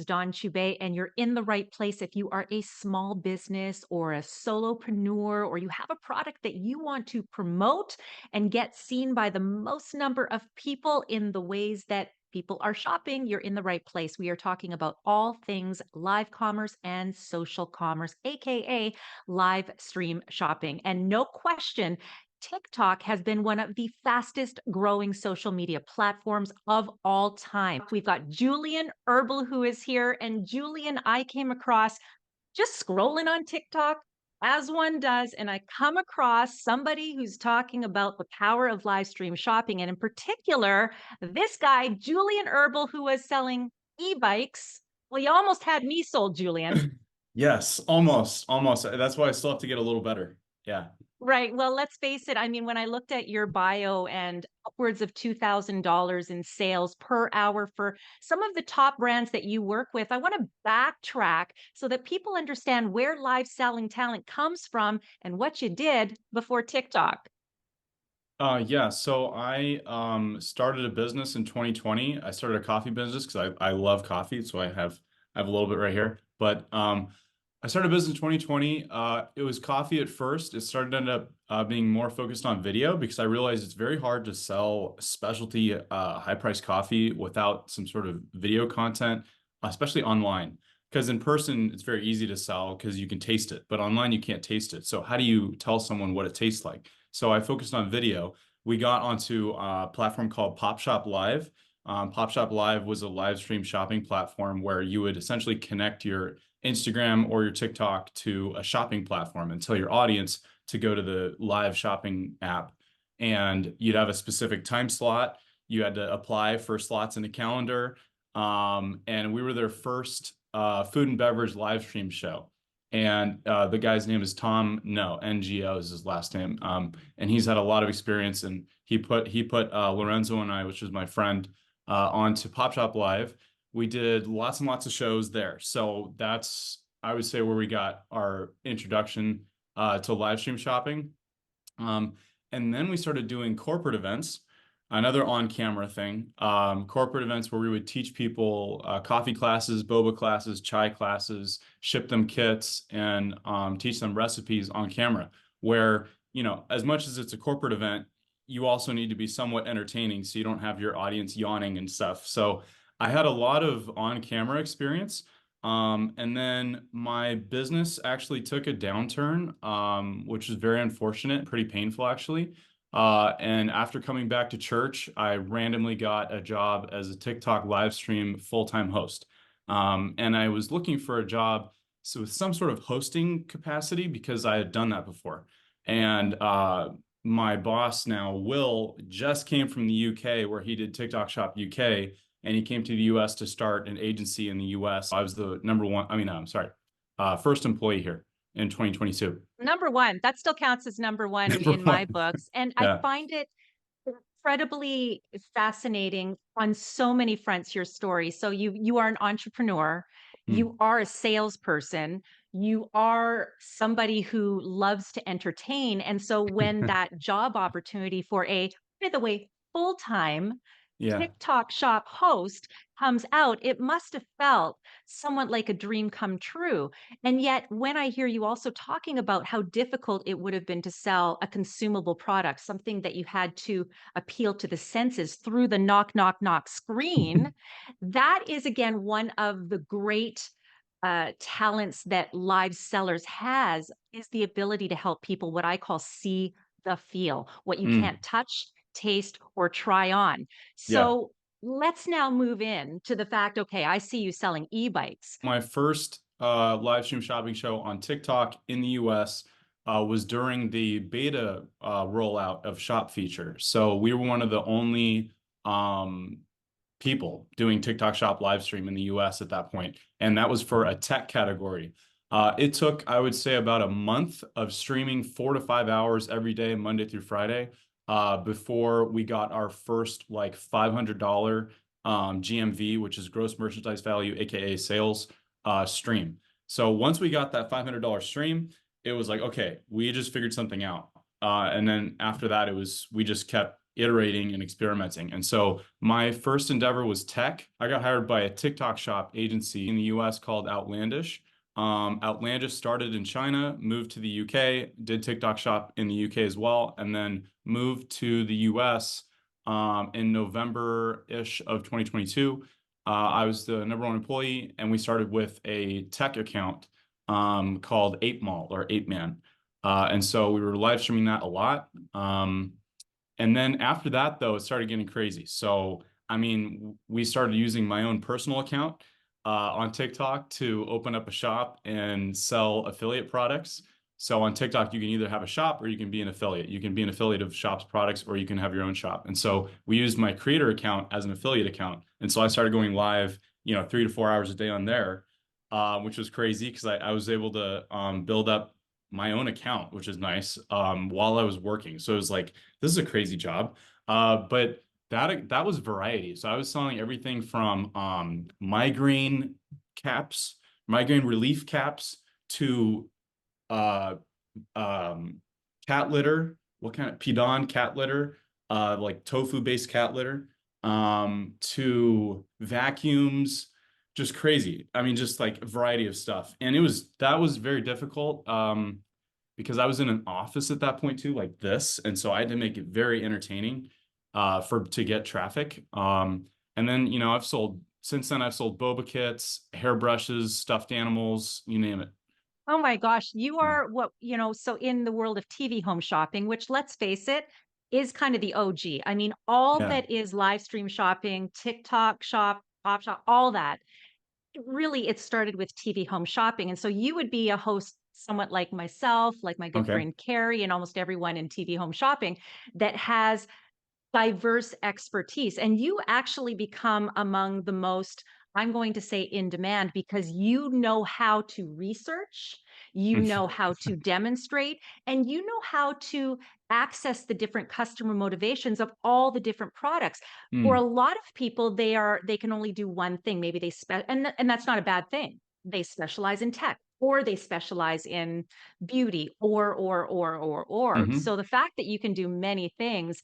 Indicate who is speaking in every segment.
Speaker 1: Dawn Chubai, and you're in the right place if you are a small business or a solopreneur, or you have a product that you want to promote and get seen by the most number of people in the ways that people are shopping. You're in the right place. We are talking about all things live commerce and social commerce, aka live stream shopping. And no question, TikTok has been one of the fastest growing social media platforms of all time. We've got Julian Erbil who is here. And Julian, I came across just scrolling on TikTok as one does, and I come across somebody who's talking about the power of live stream shopping. And in particular, this guy, Julian Erbil, who was selling e-bikes. Well, you almost had me sold, Julian.
Speaker 2: Yes, almost. That's why I still have to get a little better. Yeah.
Speaker 1: Right. Well, let's face it. I mean, when I looked at your bio and upwards of $2,000 in sales per hour for some of the top brands that you work with, I want to backtrack so that people understand where live selling talent comes from and what you did before TikTok.
Speaker 2: Yeah, so I started a business in 2020. I started a coffee business because I love coffee, so I have a little bit right here. But I started a business in 2020. It was coffee at first. It started to end up being more focused on video because I realized it's very hard to sell specialty high-priced coffee without some sort of video content, especially online. Because in person, it's very easy to sell because you can taste it, but online you can't taste it. So how do you tell someone what it tastes like? So I focused on video. We got onto a platform called Pop Shop Live. Pop Shop Live was a live stream shopping platform where you would essentially connect your Instagram or your TikTok to a shopping platform and tell your audience to go to the live shopping app. And you'd have a specific time slot. You had to apply for slots in the calendar. And we were their first food and beverage live stream show. And the guy's name is Tom, no, NGO is his last name. And he's had a lot of experience, and he put Lorenzo and I, which is my friend, onto Pop Shop Live. We did lots and lots of shows there. So that's, I would say, where we got our introduction to live stream shopping. And then we started doing corporate events, another on-camera thing, corporate events where we would teach people coffee classes, boba classes, chai classes, ship them kits, and teach them recipes on camera. Where, as much as it's a corporate event, you also need to be somewhat entertaining so you don't have your audience yawning and stuff. So I had a lot of on-camera experience. And then my business actually took a downturn, which is very unfortunate, pretty painful actually. And after coming back to church, I randomly got a job as a TikTok live stream full-time host. And I was looking for a job so with some sort of hosting capacity because I had done that before. And my boss now, Will, just came from the UK where he did TikTok Shop UK, and he came to the US to start an agency in the US. I was the number one, I'm sorry, first employee here in 2022.
Speaker 1: Number one, that still counts as number one
Speaker 2: Number
Speaker 1: in my
Speaker 2: one.
Speaker 1: books. And I
Speaker 2: Yeah.
Speaker 1: find it incredibly fascinating on so many fronts, your story. So you are an entrepreneur, you
Speaker 2: Mm.
Speaker 1: are a salesperson, you are somebody who loves to entertain. And so when that job opportunity for a, by the way, full-time
Speaker 2: Yeah.
Speaker 1: TikTok shop host comes out, it must have felt somewhat like a dream come true. And yet, when I hear you also talking about how difficult it would have been to sell a consumable product, something that you had to appeal to the senses through the knock, knock, knock screen, that is again one of the great talents that live sellers has is the ability to help people what I call see the feel, what you
Speaker 2: Mm.
Speaker 1: can't touch, taste, or try on.
Speaker 2: Yeah.
Speaker 1: So let's now move in to the fact, okay, I see you selling e-bikes.
Speaker 2: My first live stream shopping show on TikTok in the US was during the beta rollout of Shop Feature. So we were one of the only people doing TikTok Shop live stream in the US at that point, and that was for a tech category. It took, I would say, about a month of streaming 4 to 5 hours every day, Monday through Friday, before we got our first like $500 GMV, which is gross merchandise value, aka sales stream. So once we got that $500 stream, it was like, okay, we just figured something out. And then after that, we just kept iterating and experimenting. And so my first endeavor was tech. I got hired by a TikTok shop agency in the US called Outlandish. Outlandish started in China, moved to the UK, did TikTok shop in the UK as well, and then moved to the US in November-ish of 2022. I was the number one employee, and we started with a tech account called 8 Mall or 8 Man. And so we were live streaming that a lot. And then after that, though, it started getting crazy. So, I mean, we started using my own personal account on TikTok to open up a shop and sell affiliate products. So on TikTok, you can either have a shop or you can be an affiliate. You can be an affiliate of shops' products, or you can have your own shop. And so we used my creator account as an affiliate account. And so I started going live, 3 to 4 hours a day on there, which was crazy because I was able to build up my own account, which is nice, while I was working. So it was like, this is a crazy job. But that was variety. So I was selling everything from migraine caps, migraine relief caps, to uh, cat litter. What kind of Pidon cat litter? Like tofu-based cat litter, to vacuums, just crazy. I mean, just like a variety of stuff. And that was very difficult, because I was in an office at that point too, like this. And so I had to make it very entertaining to get traffic. And then, since then I've sold boba kits, hairbrushes, stuffed animals, you name it.
Speaker 1: Oh my gosh, you
Speaker 2: Yeah.
Speaker 1: are so in the world of TV home shopping, which let's face it, is kind of the OG. I mean, all
Speaker 2: Yeah.
Speaker 1: that is live stream shopping, TikTok shop, Pop shop, all that. Really, it started with TV home shopping. And so you would be a host somewhat like myself, like my good
Speaker 2: Okay.
Speaker 1: friend Carrie, and almost everyone in TV home shopping that has diverse expertise. And you actually become among the most, I'm going to say, in demand because you know how to research, you know how to demonstrate, and you know how to access the different customer motivations of all the different products. For a
Speaker 2: Mm.
Speaker 1: lot of people, they can only do one thing. Maybe and that's not a bad thing. They specialize in tech, or they specialize in beauty, or.
Speaker 2: Hmm.
Speaker 1: So the fact that you can do many things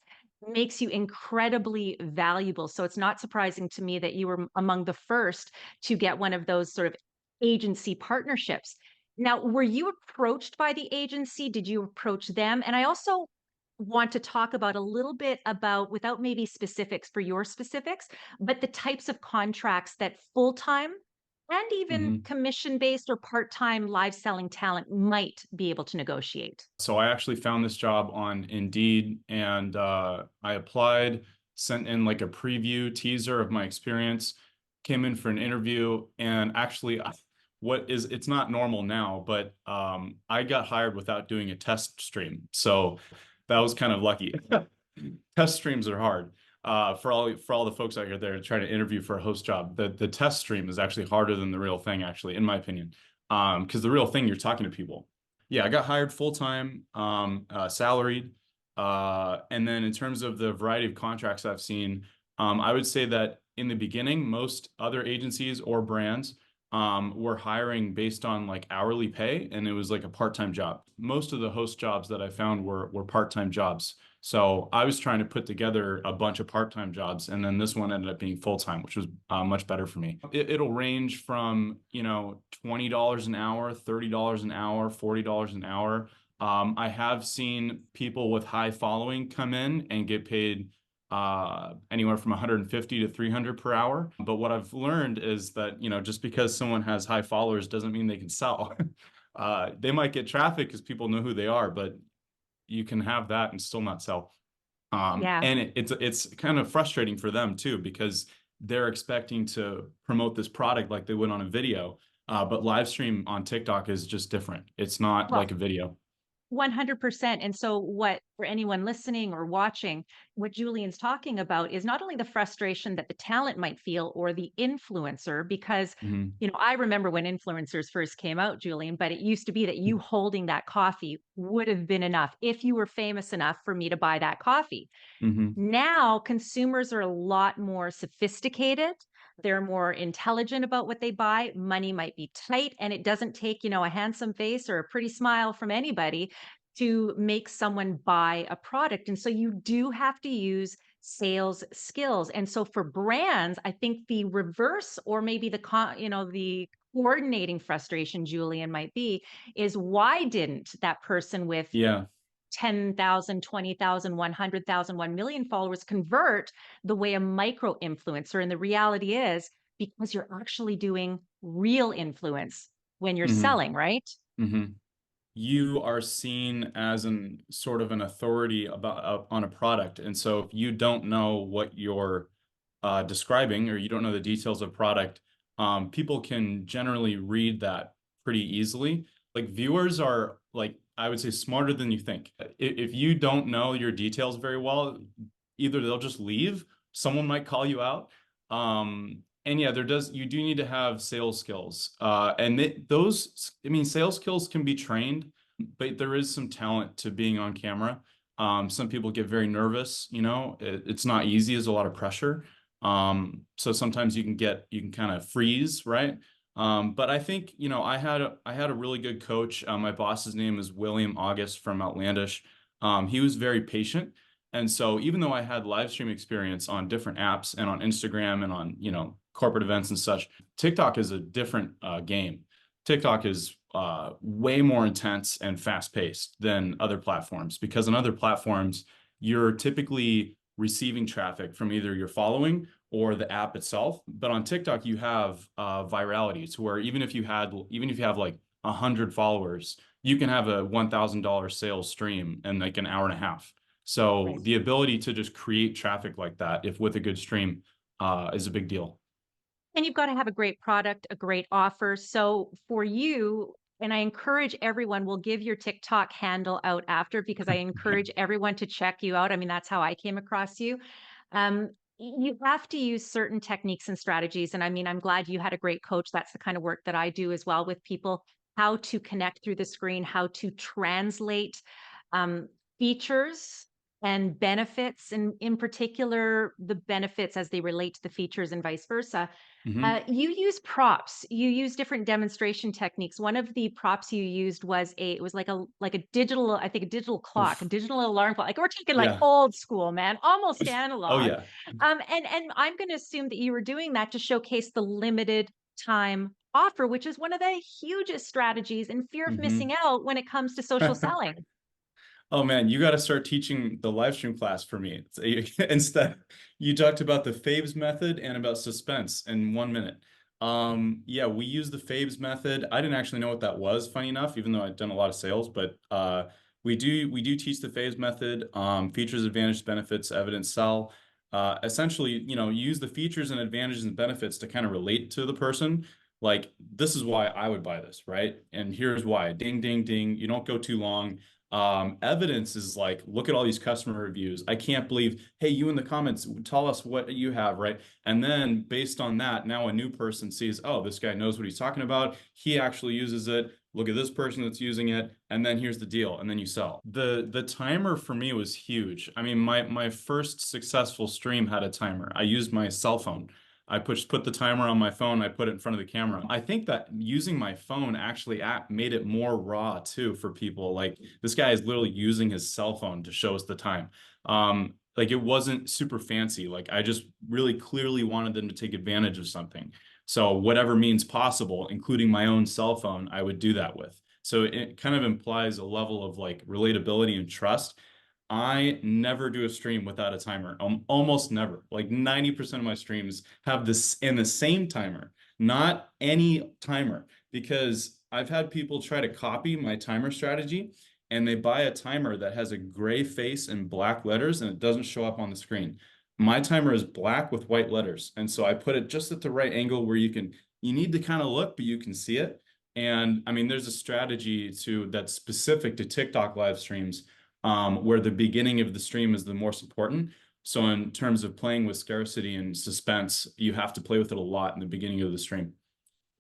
Speaker 1: makes you incredibly valuable. So it's not surprising to me that you were among the first to get one of those sort of agency partnerships. Now, were you approached by the agency? Did you approach them? And I also want to talk about a little bit about, without maybe specifics for your specifics, but the types of contracts that full-time and even
Speaker 2: Hmm.
Speaker 1: commission-based or part-time live selling talent might be able to negotiate.
Speaker 2: So I actually found this job on Indeed, and I applied, sent in like a preview teaser of my experience, came in for an interview, and actually, it's not normal now, but I got hired without doing a test stream. So that was kind of lucky. Test streams are hard. For all the folks out here that are trying to interview for a host job, the test stream is actually harder than the real thing, actually, in my opinion. Because the real thing, you're talking to people. Yeah, I got hired full time, salaried. And then in terms of the variety of contracts I've seen, I would say that in the beginning, most other agencies or brands were hiring based on like hourly pay, and it was like a part-time job. Most of the host jobs that I found were part-time jobs. So I was trying to put together a bunch of part-time jobs, and then this one ended up being full-time, which was much better for me. It'll range from, $20 an hour, $30 an hour, $40 an hour. I have seen people with high following come in and get paid anywhere from 150 to 300 per hour. But what I've learned is that, just because someone has high followers doesn't mean they can sell. They might get traffic because people know who they are, but you can have that and still not sell.
Speaker 1: Yeah.
Speaker 2: And it's kind of frustrating for them too, because they're expecting to promote this product like they would on a video. But live stream on TikTok is just different. It's not
Speaker 1: Well,
Speaker 2: like a video.
Speaker 1: 100%. And so, what for anyone listening or watching, what Julian's talking about is not only the frustration that the talent might feel or the influencer, because,
Speaker 2: Hmm.
Speaker 1: I remember when influencers first came out, Julian, but it used to be that you holding that coffee would have been enough if you were famous enough for me to buy that coffee.
Speaker 2: Hmm.
Speaker 1: Now, consumers are a lot more sophisticated. They're more intelligent about what they buy. Money might be tight, and it doesn't take, a handsome face or a pretty smile from anybody to make someone buy a product. And so you do have to use sales skills. And so for brands, I think the reverse, or maybe the coordinating frustration, Julian, might be, is why didn't that person with
Speaker 2: Yeah.
Speaker 1: 10,000, 20,000, 100,000, 1,000,000 followers convert the way a micro influencer? And the reality is because you're actually doing real influence when you're
Speaker 2: Hmm.
Speaker 1: selling, right?
Speaker 2: Hmm. You are seen as an sort of an authority about on a product. And so if you don't know what you're describing, or you don't know the details of product, people can generally read that pretty easily. Like viewers are like, I would say, smarter than you think. If you don't know your details very well, either they'll just leave, someone might call you out. And yeah, you do need to have sales skills. I mean, sales skills can be trained, but there is some talent to being on camera. Some people get very nervous, it's not easy, there's a lot of pressure. So sometimes you can kind of freeze, right? But I think, I had a really good coach. My boss's name is William August from Outlandish. He was very patient. And so even though I had live stream experience on different apps and on Instagram and on, corporate events and such, TikTok is a different game. TikTok is way more intense and fast paced than other platforms, because on other platforms, you're typically receiving traffic from either your following or the app itself. But on TikTok, you have virality, to where even if you have like 100 followers, you can have a $1,000 sales stream in like an hour and a half. So
Speaker 1: Right.
Speaker 2: the ability to just create traffic like that, if with a good stream, is a big deal.
Speaker 1: And you've got to have a great product, a great offer. So for you, and I encourage everyone, we'll give your TikTok handle out after because I encourage everyone to check you out. I mean, that's how I came across you. You have to use certain techniques and strategies. And I mean, I'm glad you had a great coach. That's the kind of work that I do as well with people, how to connect through the screen, how to translate um, features and benefits, and in particular, the benefits as they relate to the features and vice versa.
Speaker 2: Hmm.
Speaker 1: You use props. You use different demonstration techniques. One of the props you used was it was like a digital, I think a digital clock, a
Speaker 2: Oof.
Speaker 1: digital alarm clock. Like we're talking like
Speaker 2: Yeah.
Speaker 1: old school, man, almost
Speaker 2: Oh
Speaker 1: analog.
Speaker 2: yeah.
Speaker 1: And I'm going to assume that you were doing that to showcase the limited time offer, which is one of the hugest strategies and fear of missing
Speaker 2: Hmm.
Speaker 1: out when it comes to social selling.
Speaker 2: Oh man, you got to start teaching the live stream class for me. Instead, you talked about the Fabes method and about suspense in 1 minute. Yeah, we use the Fabes method. I didn't actually know what that was, funny enough, even though I'd done a lot of sales, but we do teach the Fabes method, features, advantages, benefits, evidence, sell. Essentially, use the features and advantages and benefits to kind of relate to the person. Like, this is why I would buy this, right? And here's why. Ding, ding, ding. You don't go too long. Evidence is like, look at all these customer reviews. I can't believe, hey, you in the comments, tell us what you have, right? And then based on that, now a new person sees, oh, this guy knows what he's talking about. He actually uses it. Look at this person that's using it. And then here's the deal. And then you sell. The timer for me was huge. I mean, my first successful stream had a timer. I used my cell phone. I put the timer on my phone. I put it in front of the camera. I think that using my phone actually made it more raw too for people. Like, this guy is literally using his cell phone to show us the time. Like, it wasn't super fancy. Like, I just really clearly wanted them to take advantage of something. So whatever means possible, including my own cell phone, I would do that with. So it kind of implies a level of like relatability and trust. I never do a stream without a timer. Almost never. Like 90% of my streams have this in the same timer, not any timer, because I've had people try to copy my timer strategy, and they buy a timer that has a gray face and black letters, and it doesn't show up on the screen. My timer is black with white letters. And so I put it just at the right angle where you need to kind of look, but you can see it. And I mean, there's a strategy that's specific to TikTok live streams, where the beginning of the stream is the most important. So in terms of playing with scarcity and suspense, you have to play with it a lot in the beginning of the stream.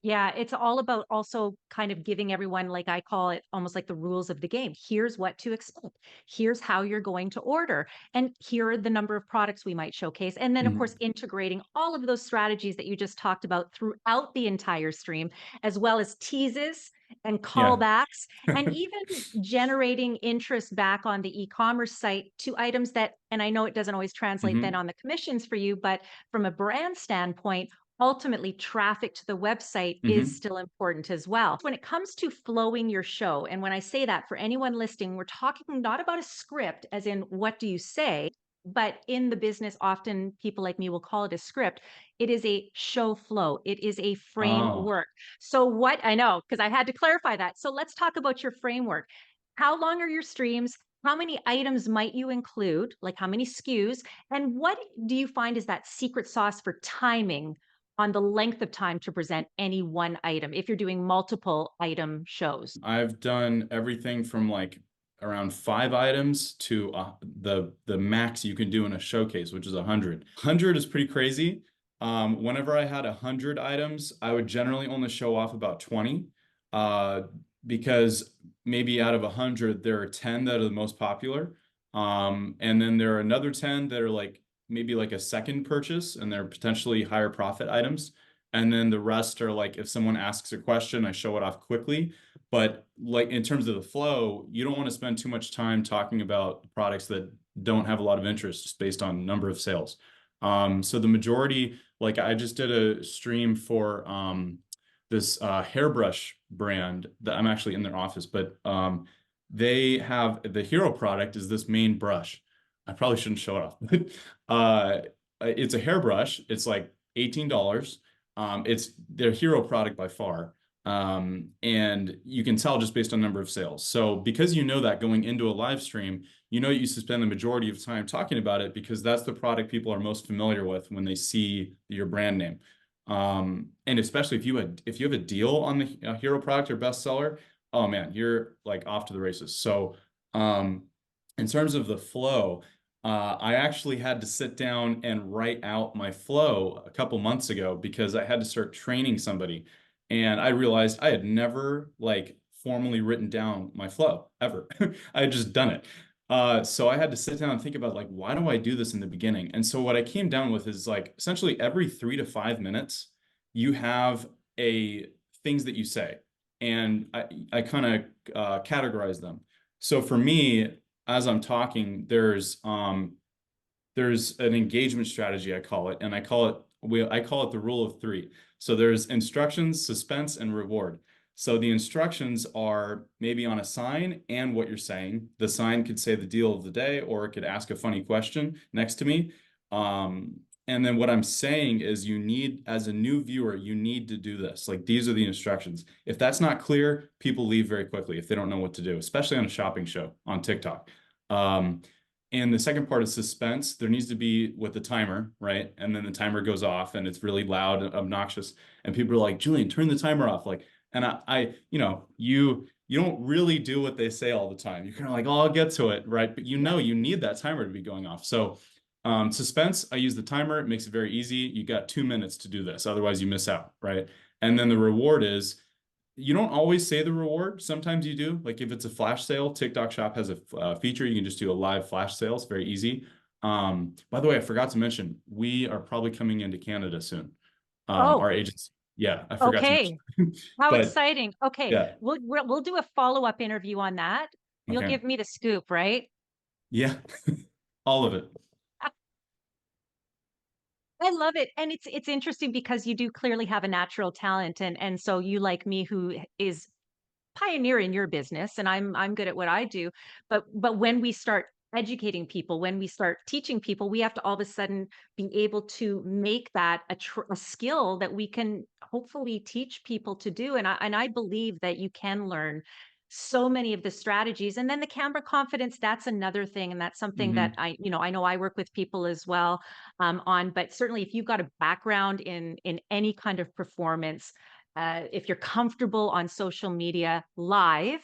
Speaker 1: Yeah, it's all about also kind of giving everyone, like I call it, almost like the rules of the game. Here's what to expect. Here's how you're going to order. And here are the number of products we might showcase. And then, of course,
Speaker 2: Mhm.
Speaker 1: integrating all of those strategies that you just talked about throughout the entire stream, as well as teases and
Speaker 2: Yeah.
Speaker 1: callbacks, and even generating interest back on the e-commerce site to items that, and I know it doesn't always translate then
Speaker 2: Hmm.
Speaker 1: on the commissions for you, but from a brand standpoint, ultimately traffic to the website is
Speaker 2: Hmm.
Speaker 1: still important as well. When it comes to flowing your show, and when I say that for anyone listening, we're talking not about a script, as in what do you say, but in the business, often people like me will call it a script. It is a show flow, it is a
Speaker 2: Oh,
Speaker 1: framework. So, what I know, because I had to clarify that. So, let's talk about your framework. How long are your streams? How many items might you include? Like how many SKUs? And what do you find is that secret sauce for timing on the length of time to present any one item if you're doing multiple item shows?
Speaker 2: I've done everything from like around 5 items to the max you can do in a showcase, which is 100. 100 is pretty crazy. Whenever I had 100 items, I would generally only show off about 20, uh, because maybe out of 100, there are 10 that are the most popular. And then there are another 10 that are like maybe like a second purchase and they're potentially higher profit items. And then the rest are like if someone asks a question, I show it off quickly. But like in terms of the flow, you don't want to spend too much time talking about products that don't have a lot of interest just based on number of sales. So the majority, like I just did a stream for this hairbrush brand that I'm actually in their office, but they have the hero product is this main brush. I probably shouldn't show it off, but it's a hairbrush. It's like $18. It's their hero product by far. And you can tell just based on number of sales. So because you know that going into a live stream, you know you used to spend the majority of time talking about it because that's the product people are most familiar with when they see your brand name. And especially if you have a deal on the hero product or bestseller, oh man, you're like off to the races. So um, in terms of the flow, I actually had to sit down and write out my flow a couple months ago because I had to start training somebody. And I realized I had never like formally written down my flow ever. I had just done it. So I had to sit down and think about like, why do I do this in the beginning? And so what I came down with is like essentially every 3 to 5 minutes, you have a things that you say. And I kind of categorize them. So for me, as I'm talking, there's an engagement strategy I call it, and I call it the rule of three. So there's instructions, suspense, and reward. So the instructions are maybe on a sign and what you're saying. The sign could say the deal of the day, or it could ask a funny question next to me. And then what I'm saying is you need, as a new viewer, you need to do this. Like these are the instructions. If that's not clear, people leave very quickly if they don't know what to do, especially on a shopping show on TikTok. Um, and the second part is suspense. There needs to be with the timer, right? And then the timer goes off and it's really loud and obnoxious. And people are like, Julian, turn the timer off. Like, and you don't really do what they say all the time. You're kind of like, oh, I'll get to it, right? But you
Speaker 1: Yeah.
Speaker 2: know you need that timer to be going off. So suspense, I use the timer. It makes it very easy. You got 2 minutes to do this. Otherwise you miss out, right? And then the reward is you don't always say the reward. Sometimes you do. Like if it's a flash sale, TikTok Shop has a feature. You can just do a live flash sale. It's very easy. By the way, I forgot to mention, we are probably coming into Canada soon. Our
Speaker 1: Oh,
Speaker 2: agency. Yeah, I forgot to
Speaker 1: okay.
Speaker 2: mention.
Speaker 1: How
Speaker 2: But
Speaker 1: exciting. Okay.
Speaker 2: yeah,
Speaker 1: We'll do a follow-up interview on that. You'll
Speaker 2: okay.
Speaker 1: give me the scoop, right?
Speaker 2: Yeah, all of it.
Speaker 1: I love it. And it's interesting because you do clearly have a natural talent, and so you, like me, who is pioneer in your business, and I'm good at what I do, but when we start educating people, when we start teaching people, we have to all of a sudden be able to make that a skill that we can hopefully teach people to do. And I believe that you can learn so many of the strategies. And then the camera confidence, that's another thing, and that's something that
Speaker 2: Hmm.
Speaker 1: I know I work with people as well on. But certainly, if you've got a background in any kind of performance, if you're comfortable on social media live,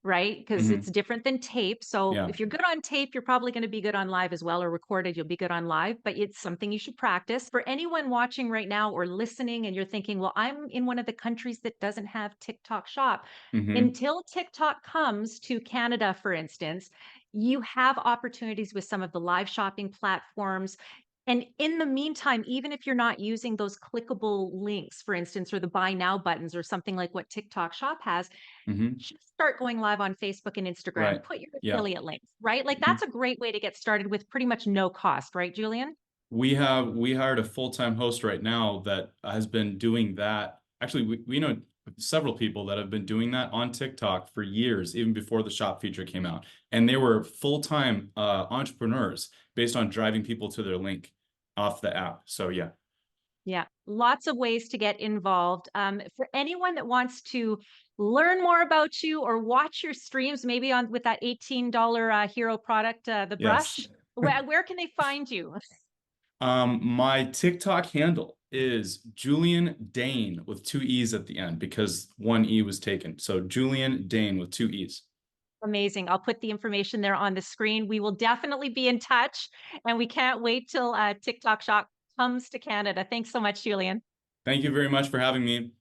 Speaker 1: right? Because it's
Speaker 2: Hmm.
Speaker 1: different than tape. So
Speaker 2: Yeah.
Speaker 1: if you're good on tape, you're probably going to be good on live as well, or recorded, you'll be good on live, but it's something you should practice. For anyone watching right now or listening, and you're thinking, well, I'm in one of the countries that doesn't have TikTok Shop.
Speaker 2: Hmm.
Speaker 1: Until TikTok comes to Canada, for instance, you have opportunities with some of the live shopping platforms. And in the meantime, even if you're not using those clickable links, for instance, or the buy now buttons or something like what TikTok Shop has,
Speaker 2: Hmm.
Speaker 1: just start going live on Facebook and Instagram.
Speaker 2: Right.
Speaker 1: Put your
Speaker 2: Yeah.
Speaker 1: affiliate links, right? Like
Speaker 2: Mhm.
Speaker 1: that's a great way to get started with pretty much no cost, right, Julian?
Speaker 2: We hired a full-time host right now that has been doing that. Actually, we know several people that have been doing that on TikTok for years, even before the shop feature came out. And they were full-time entrepreneurs based on driving people to their link off the app. So yeah.
Speaker 1: Yeah, lots of ways to get involved. For anyone that wants to learn more about you or watch your streams, maybe on with that $18 hero product, the brush,
Speaker 2: Yes.
Speaker 1: where can they find you?
Speaker 2: My TikTok handle is Julian Dane with two E's at the end because one E was taken. So Julian Dane with two E's.
Speaker 1: Amazing. I'll put the information there on the screen. We will definitely be in touch, and we can't wait till TikTok Shop comes to Canada. Thanks so much, Julian.
Speaker 2: Thank you very much for having me.